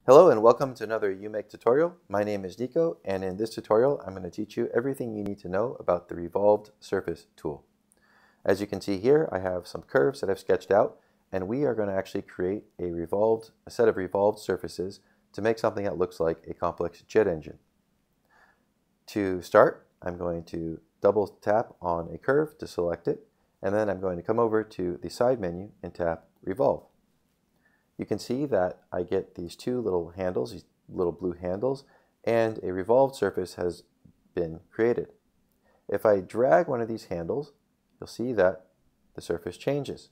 Hello and welcome to another uMake tutorial. My name is Nico, and in this tutorial I'm going to teach you everything you need to know about the Revolved Surface tool. As you can see here, I have some curves that I've sketched out, and we are going to actually create a set of revolved surfaces to make something that looks like a complex jet engine. To start, I'm going to double tap on a curve to select it, and then I'm going to come over to the side menu and tap Revolve. You can see that I get these two little handles, these little blue handles, and a revolved surface has been created. If I drag one of these handles, you'll see that the surface changes.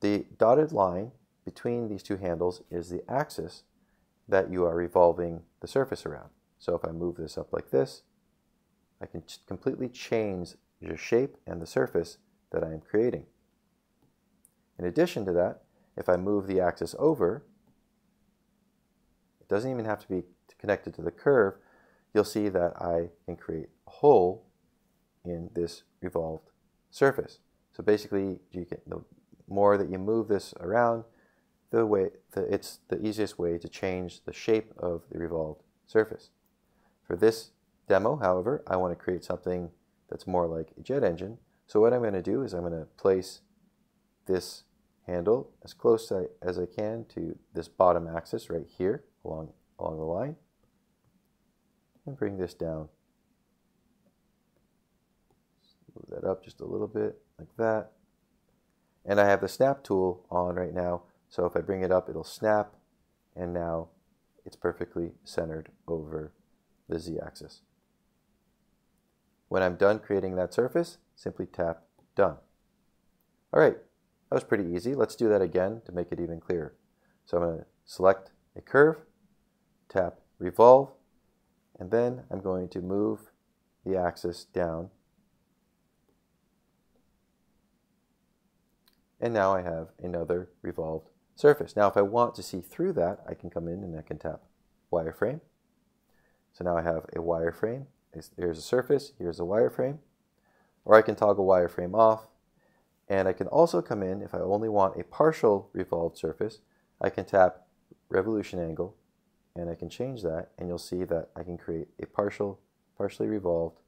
The dotted line between these two handles is the axis that you are revolving the surface around. So if I move this up like this, I can completely change the shape and the surface that I am creating. In addition to that, if I move the axis over, it doesn't even have to be connected to the curve, you'll see that I can create a hole in this revolved surface. So basically, the more that you move this around, it's the easiest way to change the shape of the revolved surface. For this demo, however, I want to create something that's more like a jet engine. So what I'm going to do is I'm going to place this handle as close as I can to this bottom axis right here along the line, and bring this down. Move that up just a little bit like that. And I have the snap tool on right now, so if I bring it up, it'll snap, and now it's perfectly centered over the z-axis. When I'm done creating that surface, simply tap Done. All right. That was pretty easy. Let's do that again to make it even clearer. So I'm going to select a curve, tap Revolve, and then I'm going to move the axis down. And now I have another revolved surface. Now if I want to see through that, I can come in and I can tap Wireframe. So now I have a wireframe. Here's a surface, here's a wireframe. Or I can toggle wireframe off. And I can also come in, if I only want a partial revolved surface, I can tap revolution angle, and I can change that, and you'll see that I can create a partially revolved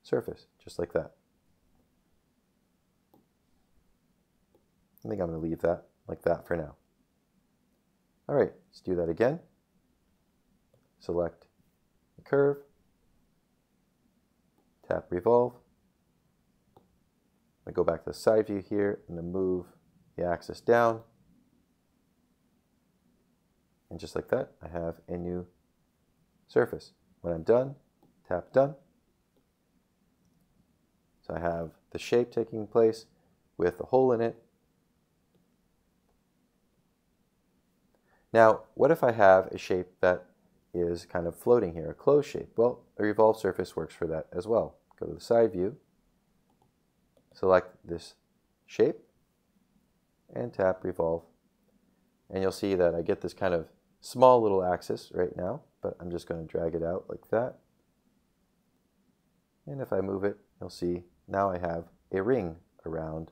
surface, just like that. I think I'm going to leave that like that for now. All right, let's do that again. Select the curve, tap revolve. I go back to the side view here and then move the axis down. And just like that, I have a new surface. When I'm done, tap Done. So I have the shape taking place with a hole in it. Now, what if I have a shape that is kind of floating here, a closed shape? Well, a revolved surface works for that as well. Go to the side view. Select this shape and tap Revolve, and you'll see that I get this kind of small little axis right now, but I'm just going to drag it out like that. And if I move it, you'll see now I have a ring around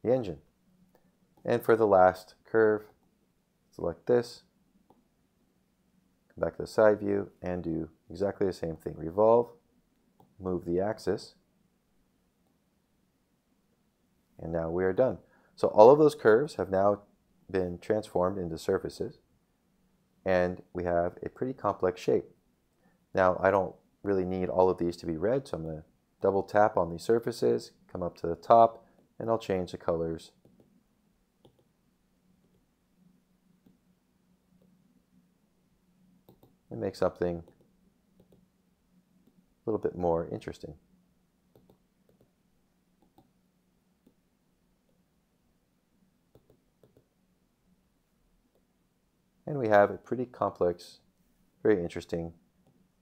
the engine. And for the last curve, select this, come back to the side view and do exactly the same thing. Revolve, move the axis, and now we are done. So all of those curves have now been transformed into surfaces, and we have a pretty complex shape. Now I don't really need all of these to be red, so I'm going to double tap on these surfaces, come up to the top, and I'll change the colors. And make something a little bit more interesting. And we have a pretty complex, very interesting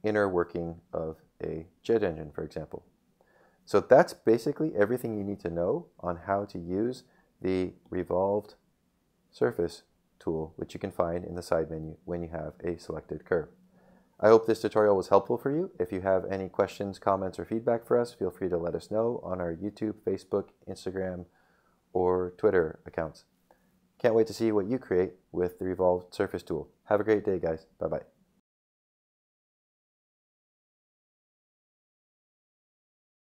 inner working of a jet engine, for example. So that's basically everything you need to know on how to use the Revolved Surface tool, which you can find in the side menu when you have a selected curve. I hope this tutorial was helpful for you. If you have any questions, comments, or feedback for us, feel free to let us know on our YouTube, Facebook, Instagram, or Twitter accounts. Can't wait to see what you create with the Revolved Surface tool. Have a great day, guys. Bye-bye.